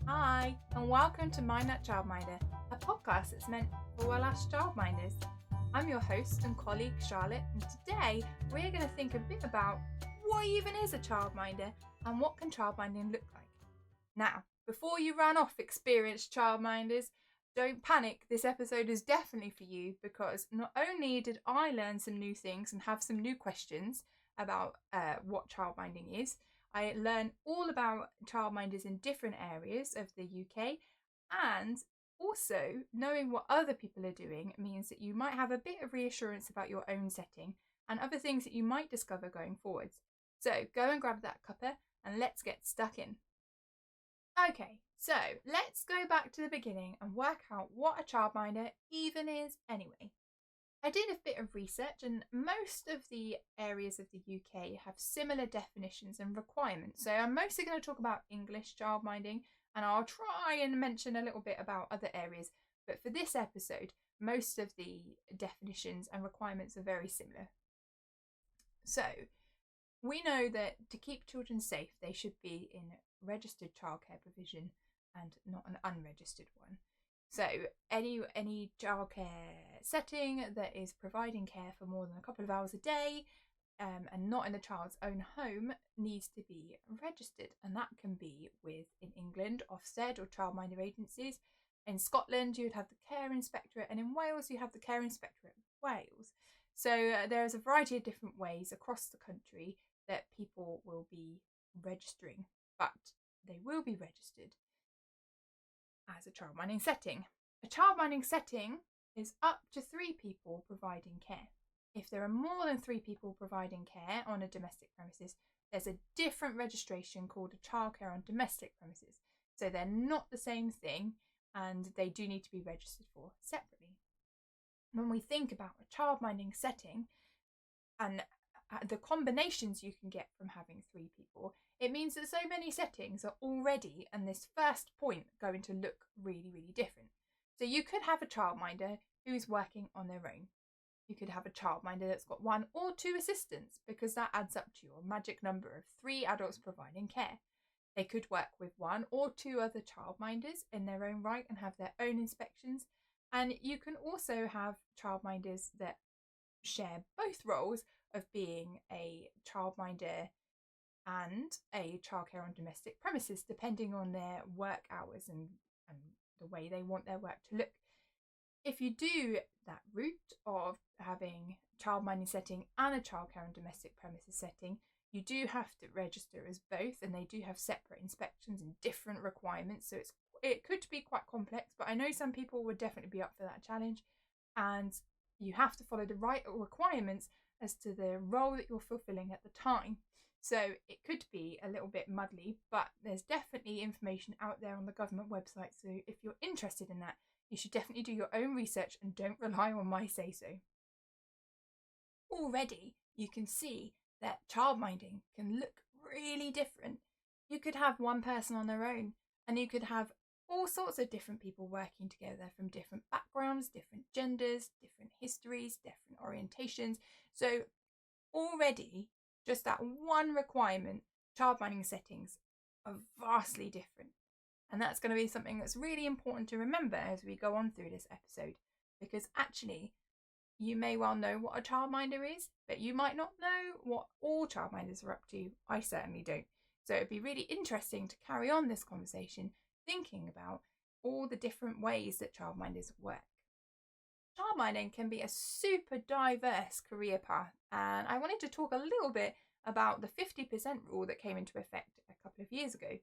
Hi, and welcome to Mind That Childminder, a podcast that's meant for well us childminders. I'm your host and colleague Charlotte, and today we're going to think a bit about what even is a childminder and what can childminding look like. Now, before you run off experienced childminders, don't panic, this episode is definitely for you because not only did I learn some new things and have some new questions about what childminding is, I learned all about childminders in different areas of the UK, and also knowing what other people are doing means that you might have a bit of reassurance about your own setting and other things that you might discover going forwards. So go and grab that cuppa and let's get stuck in. Okay, so let's go back to the beginning and work out what a childminder even is anyway. I did a bit of research, and most of the areas of the UK have similar definitions and requirements. So I'm mostly going to talk about English childminding, and I'll try and mention a little bit about other areas. But for this episode, most of the definitions and requirements are very similar. So we know that to keep children safe, they should be in registered childcare provision and not an unregistered one. So any childcare setting that is providing care for more than a couple of hours a day and not in the child's own home needs to be registered, and that can be with, in England, Ofsted or childminder agencies. In Scotland you would have the Care Inspectorate, and in Wales you have the Care Inspectorate of Wales. So there's a variety of different ways across the country that people will be registering, but they will be registered as a childminding setting. A childminding setting is up to 3 people providing care. If there are more than 3 people providing care on a domestic premises, there's a different registration called a childcare on domestic premises. So they're not the same thing, and they do need to be registered for separately. When we think about a childminding setting and the combinations you can get from having 3 people, it means that so many settings are already, and this first point, going to look really, really different. So you could have a childminder who's working on their own. You could have a childminder that's got 1 or 2 assistants, because that adds up to your magic number of 3 adults providing care. They could work with 1 or 2 other childminders in their own right and have their own inspections. And you can also have childminders that share both roles of being a childminder and a childcare on domestic premises, depending on their work hours and the way they want their work to look. If you do that route of having childminding setting and a childcare on domestic premises setting, you do have to register as both, and they do have separate inspections and different requirements. So it could be quite complex, but I know some people would definitely be up for that challenge, and you have to follow the right requirements as to the role that you're fulfilling at the time. So it could be a little bit muddly, but there's definitely information out there on the government website. So if you're interested in that, you should definitely do your own research and don't rely on my say-so. Already, you can see that childminding can look really different. You could have 1 person on their own, and you could have all sorts of different people working together from different backgrounds, different genders, different histories, different orientations. So already, just that 1 requirement, childminding settings are vastly different. And that's going to be something that's really important to remember as we go on through this episode, because actually you may well know what a childminder is, but you might not know what all childminders are up to. I certainly don't. So it'd be really interesting to carry on this conversation thinking about all the different ways that childminders work. Childminding can be a super diverse career path, and I wanted to talk a little bit about the 50% rule that came into effect a couple of years ago.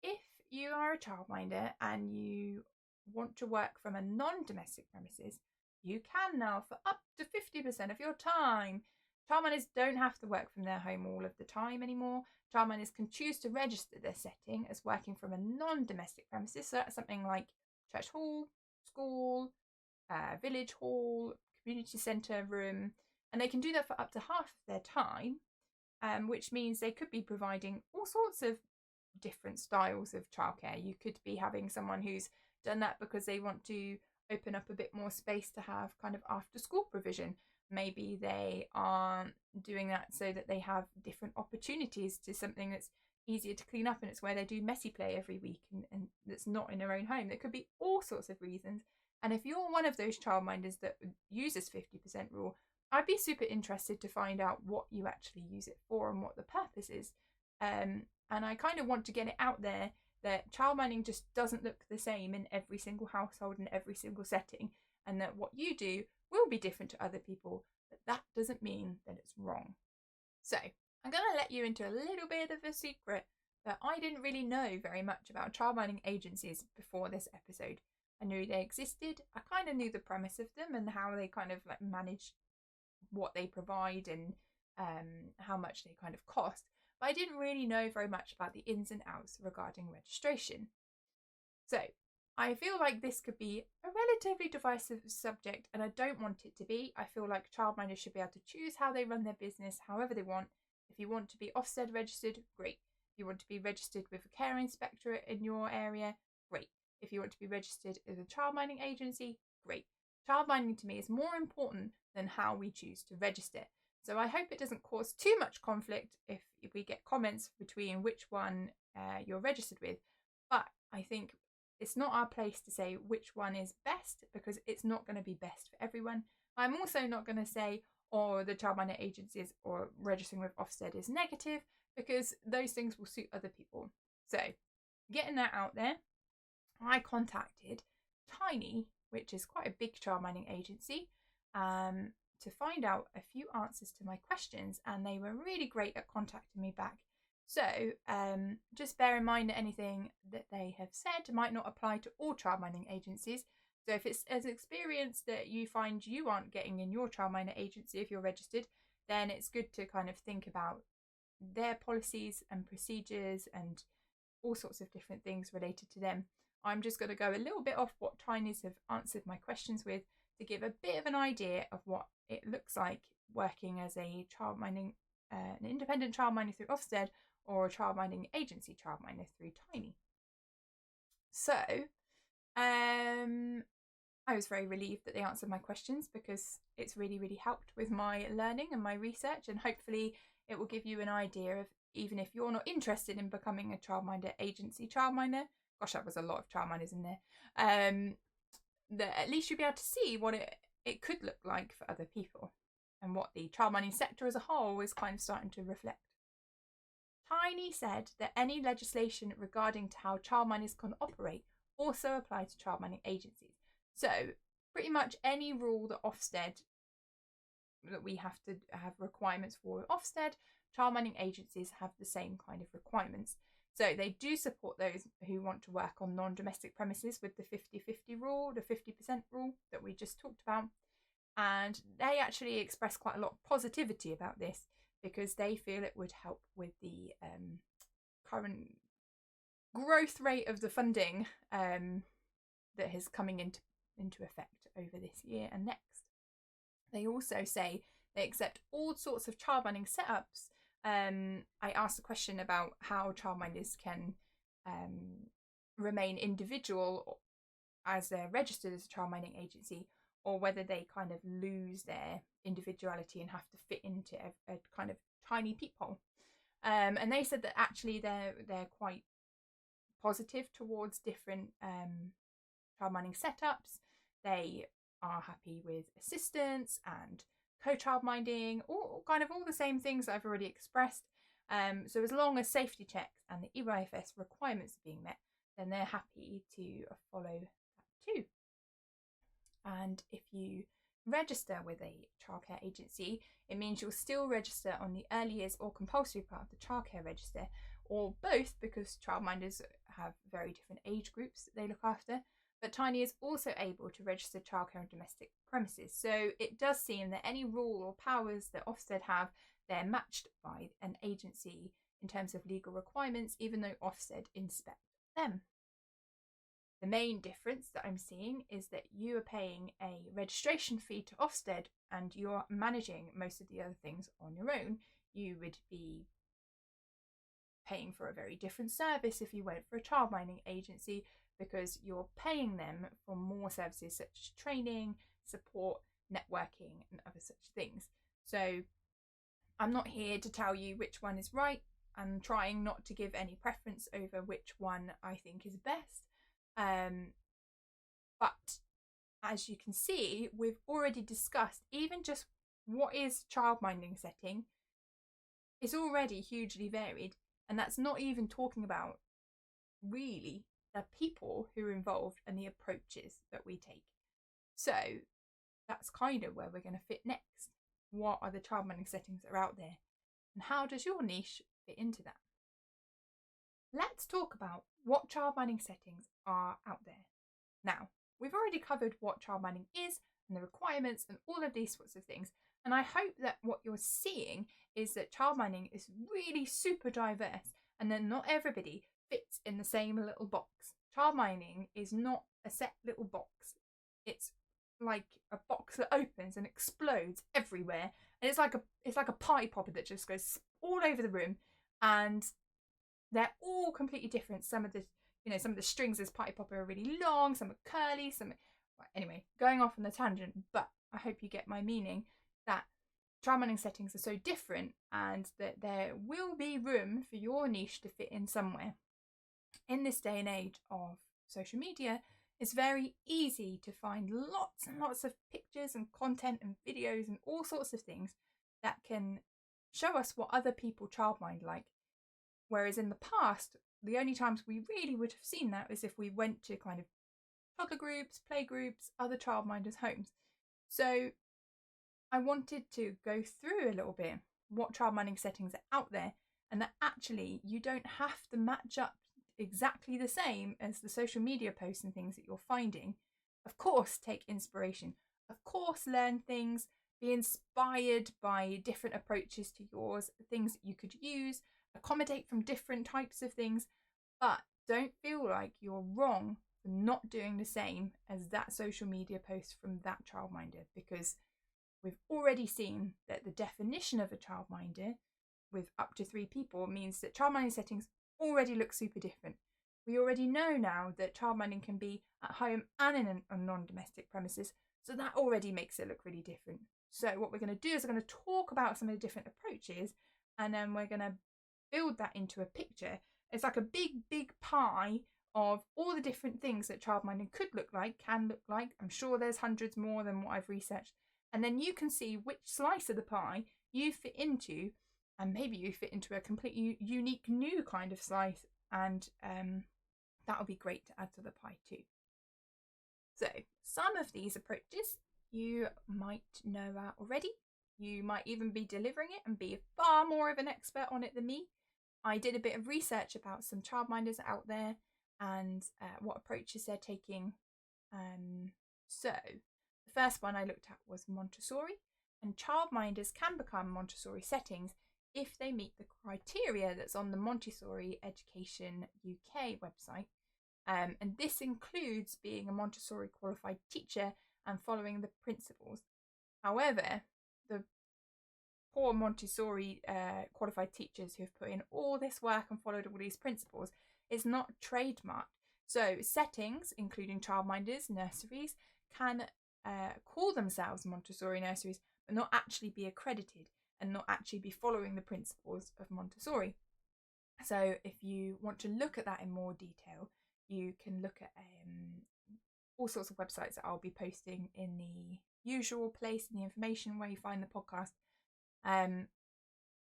If you are a childminder and you want to work from a non-domestic premises, you can now for up to 50% of your time. Childminders don't have to work from their home all of the time anymore. Childminders can choose to register their setting as working from a non-domestic premises. So that's something like church hall, school, village hall, community centre room, and they can do that for up to half of their time, which means they could be providing all sorts of different styles of childcare. You could be having someone who's done that because they want to open up a bit more space to have kind of after school provision. Maybe they are doing that so that they have different opportunities to something that's easier to clean up and it's where they do messy play every week and that's not in their own home. There could be all sorts of reasons. And if you're one of those childminders that uses 50% rule, I'd be super interested to find out what you actually use it for and what the purpose is. And I kind of want to get it out there that childminding just doesn't look the same in every single household and every single setting, and that what you do will be different to other people, but that doesn't mean that it's wrong. So I'm going to let you into a little bit of a secret that I didn't really know very much about childminding agencies before this episode. I knew they existed. I kind of knew the premise of them and how they kind of like manage what they provide and how much they kind of cost. But I didn't really know very much about the ins and outs regarding registration. So I feel like this could be a relatively divisive subject, and I don't want it to be. I feel like childminders should be able to choose how they run their business however they want. If you want to be Ofsted registered, great. If you want to be registered with a care inspector in your area, great. If you want to be registered as a childminding agency, great. Childminding to me is more important than how we choose to register. So I hope it doesn't cause too much conflict if we get comments between which one you're registered with. But I think it's not our place to say which one is best, because it's not going to be best for everyone. I'm also not going to say, the childminder agencies or registering with Ofsted is negative, because those things will suit other people. So getting that out there, I contacted Tiny, which is quite a big childminding agency, to find out a few answers to my questions, and they were really great at contacting me back. So just bear in mind that anything that they have said might not apply to all childminding agencies. So if it's an experience that you find you aren't getting in your childminder agency if you're registered, then it's good to kind of think about their policies and procedures and all sorts of different things related to them. I'm just going to go a little bit off what Tinies have answered my questions with to give a bit of an idea of what it looks like working as a childminding, an independent childminder through Ofsted, or a childminding agency childminder through Tiny. So I was very relieved that they answered my questions, because it's really, really helped with my learning and my research, and hopefully it will give you an idea of, even if you're not interested in becoming a childminder agency childminder, gosh, that was a lot of childminders in there, that at least you'll be able to see what it could look like for other people and what the childminding sector as a whole is kind of starting to reflect. Tiny said that any legislation regarding to how childminders can operate also apply to childminding agencies. So pretty much any rule that Ofsted, that we have to have requirements for Ofsted, childminding agencies have the same kind of requirements. So they do support those who want to work on non-domestic premises with the 50-50 rule, the 50% rule that we just talked about. And they actually express quite a lot of positivity about this, because they feel it would help with the current growth rate of the funding that is coming into effect over this year and next. They also say they accept all sorts of childminding setups. I asked a question about how childminders can remain individual as they're registered as a childminding agency, or whether they kind of lose their individuality and have to fit into a kind of tiny peephole. And they said that actually they're quite positive towards different childminding setups. They are happy with assistance and co-childminding, all the same things that I've already expressed. So as long as safety checks and the EYFS requirements are being met, then they're happy to follow that too. And if you register with a childcare agency, it means you'll still register on the early years or compulsory part of the childcare register, or both, because childminders have very different age groups that they look after. But Tiny is also able to register childcare on domestic premises. So it does seem that any rule or powers that Ofsted have, they're matched by an agency in terms of legal requirements, even though Ofsted inspect them. The main difference that I'm seeing is that you are paying a registration fee to Ofsted and you're managing most of the other things on your own. You would be paying for a very different service if you went for a childminding agency, because you're paying them for more services such as training, support, networking and other such things. So I'm not here to tell you which one is right. and trying not to give any preference over which one I think is best. But as you can see, we've already discussed even just what is childminding setting is already hugely varied, and that's not even talking about really the people who are involved and the approaches that we take. So that's kind of where we're going to fit next. What are the childminding settings that are out there, and how does your niche fit into that? Let's talk about what childminding settings are out there. Now, we've already covered what childminding is and the requirements and all of these sorts of things, and I hope that what you're seeing is that childminding is really super diverse and that not everybody fits in the same little box. Childminding is not a set little box. It's like a box that opens and explodes everywhere, and it's like a party popper that just goes all over the room, and they're all completely different. Some of the strings of this party popper are really long, some are curly, anyway, going off on the tangent, but I hope you get my meaning, that childminding settings are so different and that there will be room for your niche to fit in somewhere. In this day and age of social media, it's very easy to find lots and lots of pictures and content and videos and all sorts of things that can show us what other people childmind like. Whereas in the past, the only times we really would have seen that is if we went to kind of toddler groups, play groups, other childminders' homes. So I wanted to go through a little bit what childminding settings are out there, and that actually you don't have to match up exactly the same as the social media posts and things that you're finding. Of course, take inspiration. Of course, learn things, be inspired by different approaches to yours, things that you could use, accommodate from different types of things, but don't feel like you're wrong for not doing the same as that social media post from that childminder, because we've already seen that the definition of a childminder with up to 3 people means that childminding settings already look super different. We already know now that childminding can be at home and in a non-domestic premises, so that already makes it look really different. So what we're going to do is we're going to talk about some of the different approaches, and then we're going to build that into a picture. It's like a big pie of all the different things that childminding could look like, can look like. I'm sure there's hundreds more than what I've researched. And then you can see which slice of the pie you fit into, and maybe you fit into a completely unique new kind of slice, and that would be great to add to the pie too. So some of these approaches you might know already. You might even be delivering it and be far more of an expert on it than me. I did a bit of research about some childminders out there and what approaches they're taking. So the first one I looked at was Montessori, and childminders can become Montessori settings if they meet the criteria that's on the Montessori Education UK website. And this includes being a Montessori qualified teacher and following the principles. However, the poor Montessori qualified teachers who've put in all this work and followed all these principles is not trademarked. So settings, including childminders, nurseries, can call themselves Montessori nurseries, but not actually be accredited and not actually be following the principles of Montessori. So if you want to look at that in more detail, you can look at all sorts of websites that I'll be posting in the usual place in the information where you find the podcast.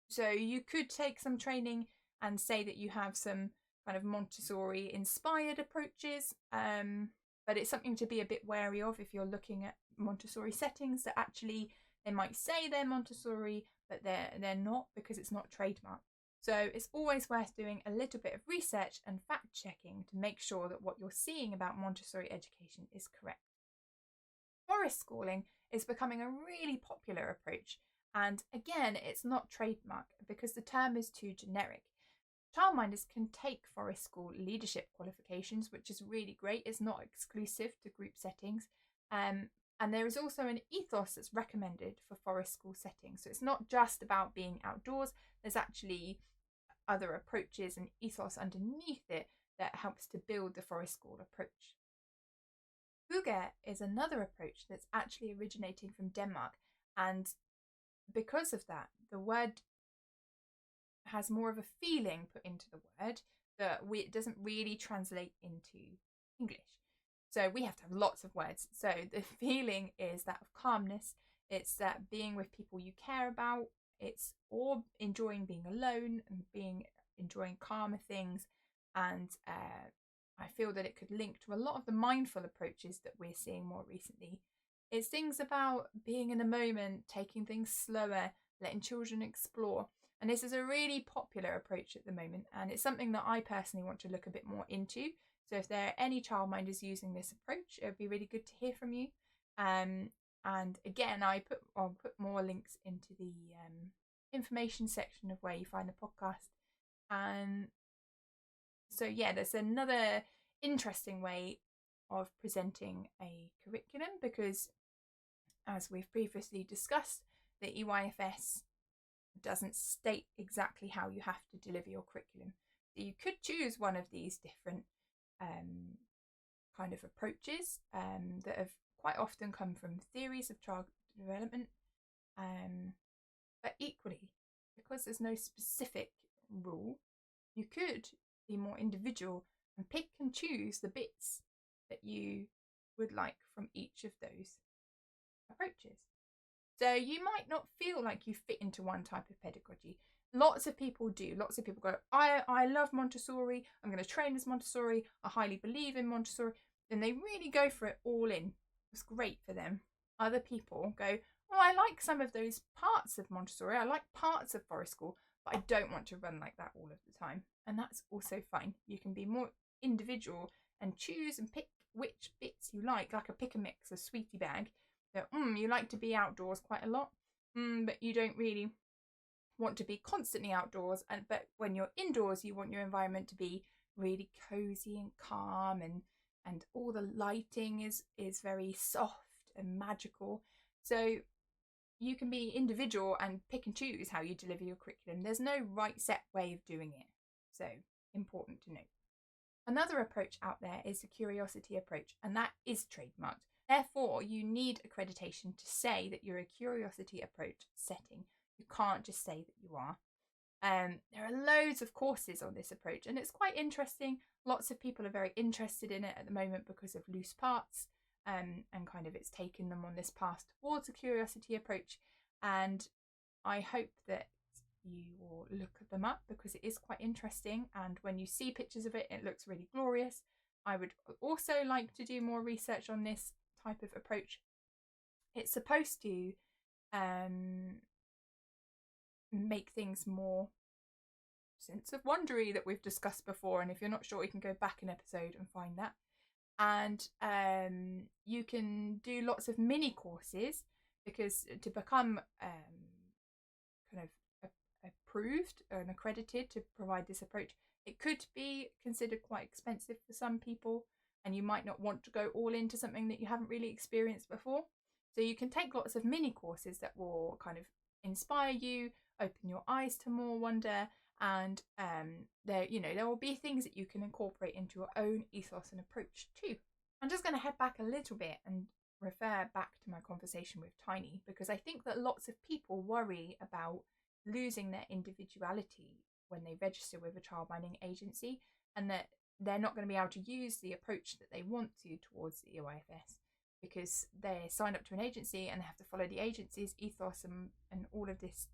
So you could take some training and say that you have some kind of Montessori inspired approaches, but it's something to be a bit wary of if you're looking at Montessori settings, that actually they might say they're Montessori but they're not, because it's not trademarked. So it's always worth doing a little bit of research and fact checking to make sure that what you're seeing about Montessori education is correct. Forest schooling is becoming a really popular approach, and again, it's not trademarked because the term is too generic. Childminders can take forest school leadership qualifications, which is really great. It's not exclusive to group settings. And there is also an ethos that's recommended for forest school settings. So it's not just about being outdoors. There's actually other approaches and ethos underneath it that helps to build the forest school approach. Hygge is another approach that's actually originating from Denmark. And because of that, the word has more of a feeling put into the word that it doesn't really translate into English. So we have to have lots of words. So the feeling is that of calmness. It's that being with people you care about. It's or enjoying being alone and enjoying calmer things. And I feel that it could link to a lot of the mindful approaches that we're seeing more recently. It's things about being in the moment, taking things slower, letting children explore. And this is a really popular approach at the moment, and it's something that I personally want to look a bit more into. So if there are any childminders using this approach, it would be really good to hear from you. And again, I'll put more links into the information section of where you find the podcast. And so yeah, there's another interesting way of presenting a curriculum, because as we've previously discussed, the EYFS doesn't state exactly how you have to deliver your curriculum. So you could choose one of these different kind of approaches that have quite often come from theories of child development, but equally, because there's no specific rule, you could be more individual and pick and choose the bits that you would like from each of those approaches. So you might not feel like you fit into one type of pedagogy. Lots of people do. Lots of people go, I love Montessori. I'm going to train as Montessori. I highly believe in Montessori. Then they really go for it all in. It's great for them. Other people go, oh, I like some of those parts of Montessori. I like parts of forest school, but I don't want to run like that all of the time. And that's also fine. You can be more individual and choose and pick which bits you like a pick and mix, a sweetie bag. So, you like to be outdoors quite a lot, but you don't really want to be constantly outdoors. But when you're indoors, you want your environment to be really cozy and calm, and all the lighting is very soft and magical. So you can be individual and pick and choose how you deliver your curriculum. There's no right set way of doing it. So important to note. Another approach out there is the curiosity approach, and that is trademarked. Therefore, you need accreditation to say that you're a curiosity approach setting. You can't just say that you are. There are loads of courses on this approach, and it's quite interesting. Lots of people are very interested in it at the moment because of loose parts, and kind of it's taken them on this path towards a curiosity approach. And I hope that you will look them up, because it is quite interesting, and when you see pictures of it, it looks really glorious. I would also like to do more research on this type of approach. It's supposed to make things more sense of wondery that we've discussed before, and if you're not sure, you can go back an episode and find that. And you can do lots of mini courses, because to become kind of approved and accredited to provide this approach, it could be considered quite expensive for some people, and you might not want to go all into something that you haven't really experienced before. So you can take lots of mini courses that will kind of inspire you, open your eyes to more wonder, and there will be things that you can incorporate into your own ethos and approach too. I'm just going to head back a little bit and refer back to my conversation with Tiny, because I think that lots of people worry about losing their individuality when they register with a childminding agency, and that they're not going to be able to use the approach that they want to towards the EYFS, because they sign up to an agency and they have to follow the agency's ethos and all of this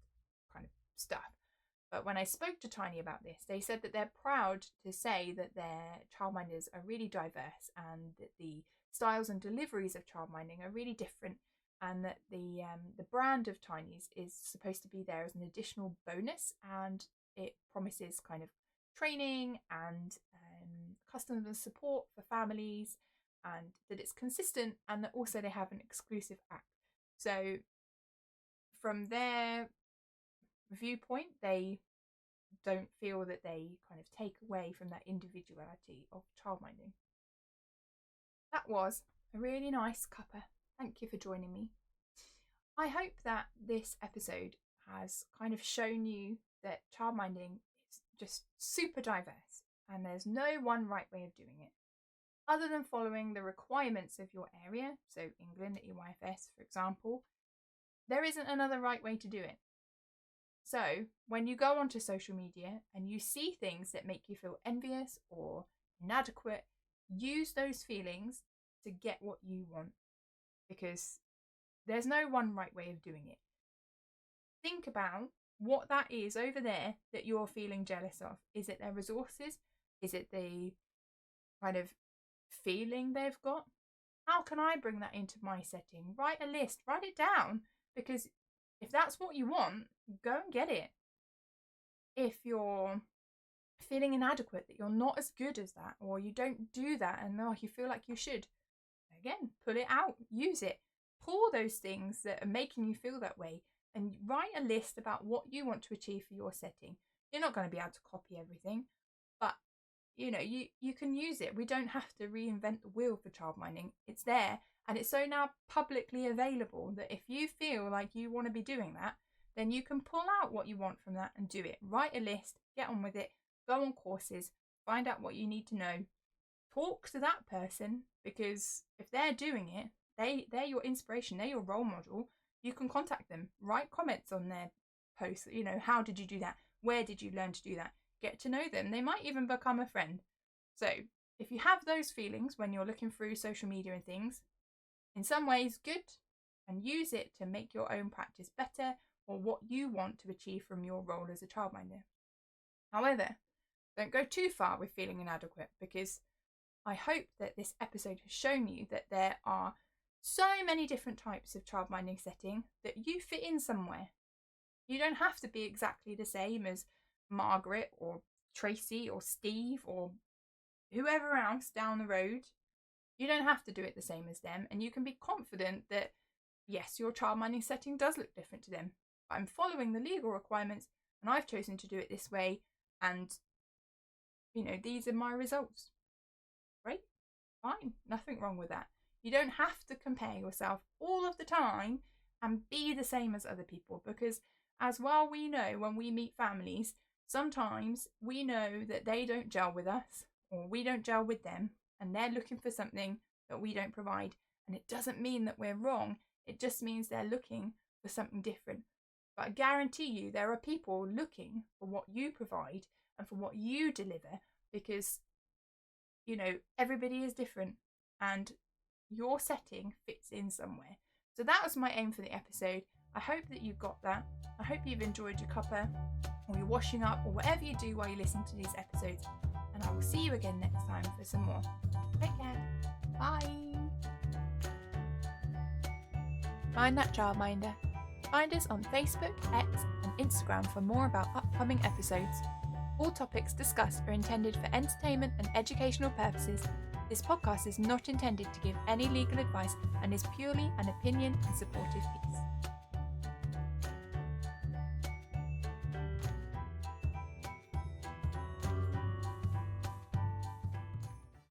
kind of stuff. But when I spoke to Tiny about this, they said that they're proud to say that their childminders are really diverse, and that the styles and deliveries of childminding are really different, and that the brand of Tiny's is supposed to be there as an additional bonus, and it promises kind of training and customer support for families, and that it's consistent, and that also they have an exclusive app. So from their viewpoint, they don't feel that they kind of take away from that individuality of childminding. That was a really nice cuppa. Thank you for joining me. I hope that this episode has kind of shown you that childminding is just super diverse, and there's no one right way of doing it. Other than following the requirements of your area, so England, the EYFS, for example, there isn't another right way to do it. So when you go onto social media and you see things that make you feel envious or inadequate, use those feelings to get what you want, because there's no one right way of doing it. Think about what that is over there that you're feeling jealous of. Is it their resources? Is it the kind of feeling they've got? How can I bring that into my setting? Write a list, write it down, because if that's what you want, go and get it. If you're feeling inadequate, that you're not as good as that, or you don't do that and you feel like you should, again, pull it out, use it. Pull those things that are making you feel that way and write a list about what you want to achieve for your setting. You're not going to be able to copy everything, but you can use it. We don't have to reinvent the wheel for childminding. It's there, and it's so now publicly available that if you feel like you want to be doing that, then you can pull out what you want from that and do it. Write a list, get on with it, go on courses, find out what you need to know. Talk to that person, because if they're doing it, they're your inspiration, they're your role model. You can contact them, write comments on their posts. How did you do that? Where did you learn to do that? Get to know them. They might even become a friend. So if you have those feelings when you're looking through social media and things, in some ways good, and use it to make your own practice better or what you want to achieve from your role as a childminder. However, don't go too far with feeling inadequate, because I hope that this episode has shown you that there are so many different types of childminding setting that you fit in somewhere. You don't have to be exactly the same as Margaret or Tracy or Steve or whoever else down the road. You don't have to do it the same as them, and you can be confident that yes, your childminding setting does look different to them. But I'm following the legal requirements and I've chosen to do it this way, and these are my results. Great, fine, nothing wrong with that. You don't have to compare yourself all of the time and be the same as other people, because as well we know when we meet families, sometimes we know that they don't gel with us or we don't gel with them, and they're looking for something that we don't provide. And it doesn't mean that we're wrong. It just means they're looking for something different. But I guarantee you there are people looking for what you provide and for what you deliver, because everybody is different and your setting fits in somewhere. So that was my aim for the episode. I hope that you got that. I hope you've enjoyed your cuppa or your washing up or whatever you do while you listen to these episodes. And I will see you again next time for some more. Take care. Bye. Mind That Childminder. Find us on Facebook, X and Instagram for more about upcoming episodes. All topics discussed are intended for entertainment and educational purposes. This podcast is not intended to give any legal advice and is purely an opinion and supportive piece.